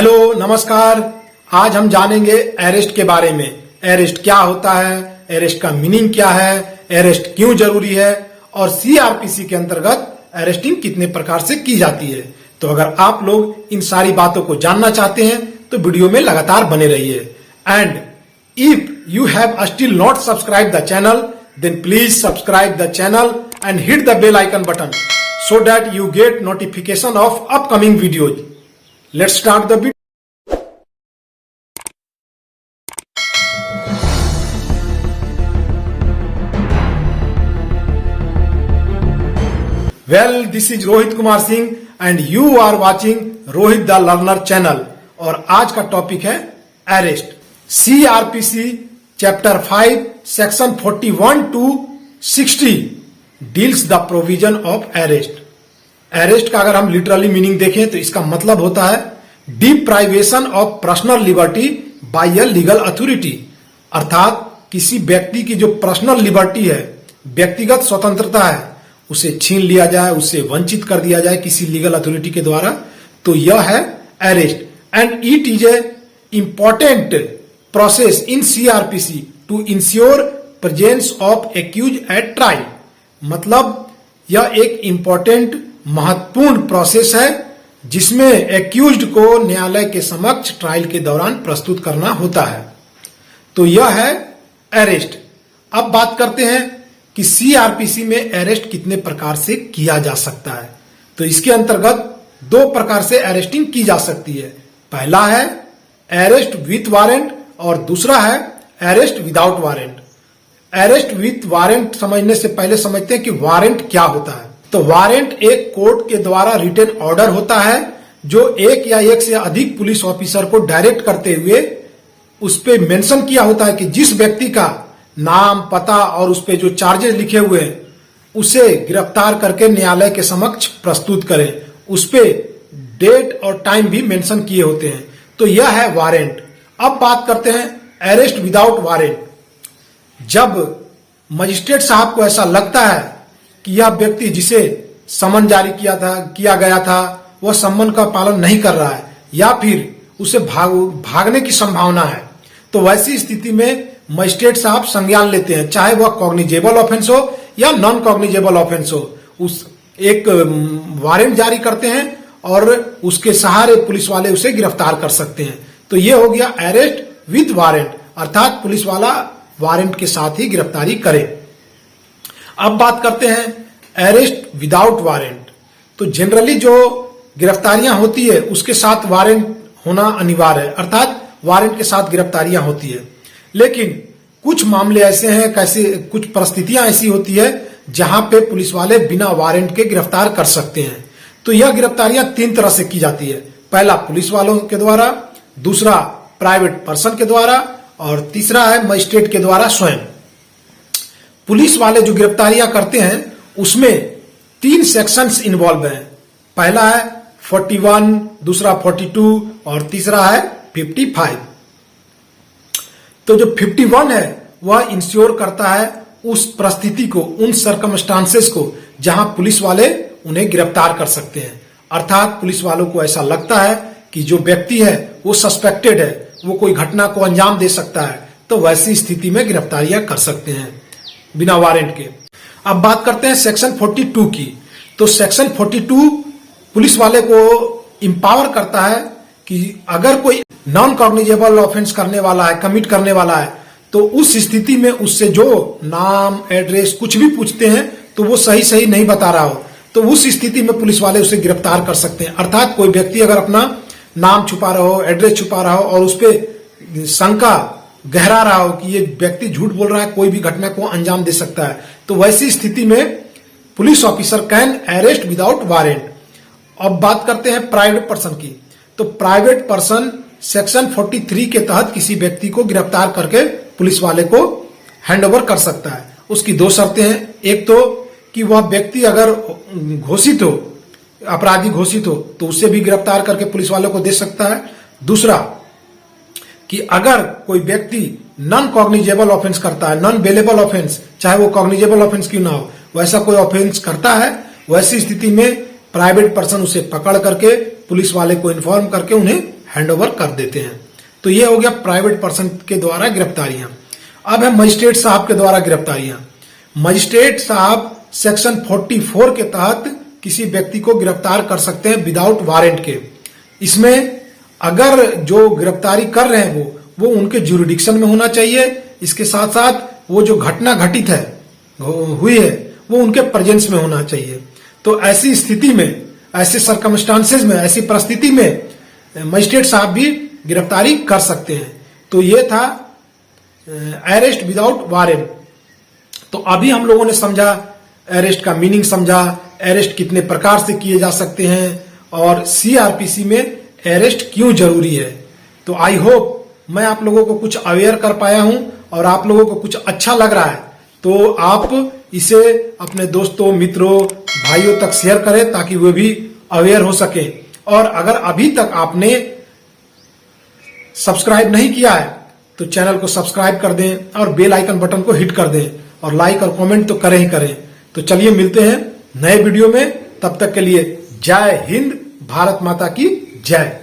Hello नमस्कार। आज हम जानेंगे अरेस्ट के बारे में। अरेस्ट क्या होता है, अरेस्ट का मीनिंग क्या है, अरेस्ट क्यों जरूरी है और सीआरपीसी के अंतर्गत अरेस्टिंग कितने प्रकार से की जाती है। तो अगर आप लोग इन सारी बातों को जानना चाहते हैं तो वीडियो में लगातार बने रहिए। And if you have still not subscribe the channel then please subscribe the channel and hit the bell icon button so that you get notification of upcoming videos. Let's start the video. Well, this is Rohit Kumar Singh and you are watching Rohit the Learner channel. और आज का topic है arrest. CRPC chapter 5 section 41 to 60 deals the provision of arrest. Arrest का अगर हम literally meaning देखें तो इसका मतलब होता है deprivation of personal liberty by a legal authority, अर्थात किसी व्यक्ति की जो पर्सनल लिबर्टी है, व्यक्तिगत स्वतंत्रता है, उसे छीन लिया जाए, उससे वंचित कर दिया जाए किसी लीगल अथॉरिटी के द्वारा, तो यह है arrest. And it is a important process in CrPC to ensure presence of accuse at trial. मतलब यह एक इंपॉर्टेंट महत्वपूर्ण प्रोसेस है जिसमें एक्यूज्ड को न्यायालय के समक्ष ट्रायल के दौरान प्रस्तुत करना होता है। तो यह है अरेस्ट। अब बात करते हैं कि सीआरपीसी में अरेस्ट कितने प्रकार से किया जा सकता है। तो इसके अंतर्गत दो प्रकार से अरेस्टिंग की जा सकती है। पहला है अरेस्ट विथ वारंट और दूसरा है arrest without warrant. Arrest with warrant समझने से पहले समझते हैं कि वारंट क्या होता है। तो वारंट एक कोर्ट के द्वारा रिटन ऑर्डर होता है जो एक या एक से अधिक पुलिस ऑफिसर को डायरेक्ट करते हुए उस पे मेंशन किया होता है कि जिस व्यक्ति का नाम, पता और उस पे जो चार्जेस लिखे हुए हैं उसे गिरफ्तार करके न्यायालय के समक्ष प्रस्तुत करें। उस पे डेट और टाइम भी मेंशन किए होते हैं। तो यह है वारंट। अब बात करते हैं अरेस्ट विदाउट वारंट। जब मजिस्ट्रेट साहब को ऐसा लगता है कि यह व्यक्ति जिसे समन जारी किया गया था वह सम्मन का पालन नहीं कर रहा है या फिर उसे भागने की संभावना है, तो वैसी स्थिति में मजिस्ट्रेट साहब संज्ञान लेते हैं, चाहे वह कॉग्निजेबल ऑफेंस हो या नॉन कॉग्निजेबल ऑफेंस हो। उस एक वारंट जारी करते हैं और उसके सहारे पुलिस वाले उसे गिरफ्तार कर सकते हैं। तो यह हो गया अरेस्ट विद वारंट, अर्थात पुलिस वाला वारंट के साथ ही गिरफ्तारी करे। अब बात करते हैं अरेस्ट विदाउट वारंट। तो जनरली जो गिरफ्तारियां होती है उसके साथ वारंट होना अनिवार्य है, अर्थात वारंट के साथ गिरफ्तारियां होती है। लेकिन कुछ मामले ऐसे हैं, कैसे कुछ परिस्थितियां ऐसी होती है जहां पे पुलिस वाले बिना वारंट के गिरफ्तार कर सकते हैं। तो यह गिरफ्तारियां तीन तरह से की जाती है। पहला पुलिस वालों के द्वारा, दूसरा प्राइवेट पर्सन के द्वारा और तीसरा है मजिस्ट्रेट के द्वारा स्वयं। पुलिस वाले जो गिरफ्तारियां करते हैं उसमें तीन सेक्शंस इन्वॉल्व हैं। पहला है 41, दूसरा 42 और तीसरा है 55। तो जो 51 है वह इंश्योर करता है उस परिस्थिति को, उन सर्कमस्टांसेस को जहां पुलिस वाले उन्हें गिरफ्तार कर सकते हैं। अर्थात पुलिस वालों को ऐसा लगता है कि जो व्यक्ति है वो सस्पेक्टेड है, वो कोई घटना को अंजाम दे सकता है, तो वैसी स्थिति में गिरफ्तारियां कर सकते हैं बिना वारंट के। अब बात करते हैं सेक्शन 42 की। तो सेक्शन 42 पुलिस वाले को इंपावर करता है कि अगर कोई नॉन कॉग्निजेबल ऑफेंस करने वाला है, कमिट करने वाला है, तो उस स्थिति में उससे जो नाम, एड्रेस कुछ भी पूछते हैं तो वो सही नहीं बता रहा हो, तो उस स्थिति में पुलिस वाले उसे गिरफ्तार कर सकते हैं। अर्थात कोई व्यक्ति अगर अपना नाम छुपा रहा हो, एड्रेस छुपा रहा हो और उस पर शंका गहरा रहा हो कि ये व्यक्ति झूठ बोल रहा है, कोई भी घटना को अंजाम दे सकता है, तो वैसी स्थिति में police officer can arrest without warrant. अब बात करते हैं प्राइवेट पर्सन की। तो प्राइवेट पर्सन सेक्शन 43 के तहत किसी व्यक्ति को गिरफ्तार करके पुलिस वाले को हैंडओवर कर सकता है। उसकी दो शर्तें हैं। एक तो कि वह व्यक्ति अगर घोषित हो, अपराधी घोषित हो, तो उसे भी गिरफ्तार करके पुलिस वालों को दे सकता है। दूसरा कि अगर कोई व्यक्ति नॉन कॉग्निजेबल ऑफेंस करता है, नॉन बेलेबल ऑफेंस, चाहे वो कॉग्निजेबल ऑफेंस क्यों ना हो, वैसा कोई ऑफेंस करता है, वैसी स्थिति में प्राइवेट पर्सन उसे पकड़ करके पुलिस वाले को इन्फॉर्म करके उन्हें हैंडओवर कर देते हैं। तो ये हो गया प्राइवेट पर्सन के द्वारा गिरफ्तारियां। अब है मजिस्ट्रेट साहब के द्वारा गिरफ्तारियां। मजिस्ट्रेट साहब सेक्शन 44 के तहत किसी व्यक्ति को गिरफ्तार कर सकते हैं विदाउट वारंट के। इसमें अगर जो गिरफ्तारी कर रहे हैं वो उनके ज्यूरिडिक्शन में होना चाहिए। इसके साथ साथ वो जो घटना घटित है हुई है वो उनके प्रेजेंस में होना चाहिए। तो ऐसी स्थिति में, ऐसे सर्कमस्टांसेस में, ऐसी परिस्थिति में मजिस्ट्रेट साहब भी गिरफ्तारी कर सकते हैं। तो ये था अरेस्ट विदाउट वारंट। तो अभी हम लोगों ने समझा, अरेस्ट का मीनिंग समझा, अरेस्ट कितने प्रकार से किए जा सकते हैं और सीआरपीसी में अरेस्ट क्यों जरूरी है। तो आई होप मैं आप लोगों को कुछ अवेयर कर पाया हूं और आप लोगों को कुछ अच्छा लग रहा है तो आप इसे अपने दोस्तों, मित्रों, भाइयों तक शेयर करें ताकि वे भी अवेयर हो सके। और अगर अभी तक आपने सब्सक्राइब नहीं किया है तो चैनल को सब्सक्राइब कर दें और बेल आइकन बटन को हिट कर दें और लाइक और कमेंट तो करें ही करें। तो चलिए मिलते हैं नए वीडियो में, तब तक के लिए जय हिंद, भारत माता की जय।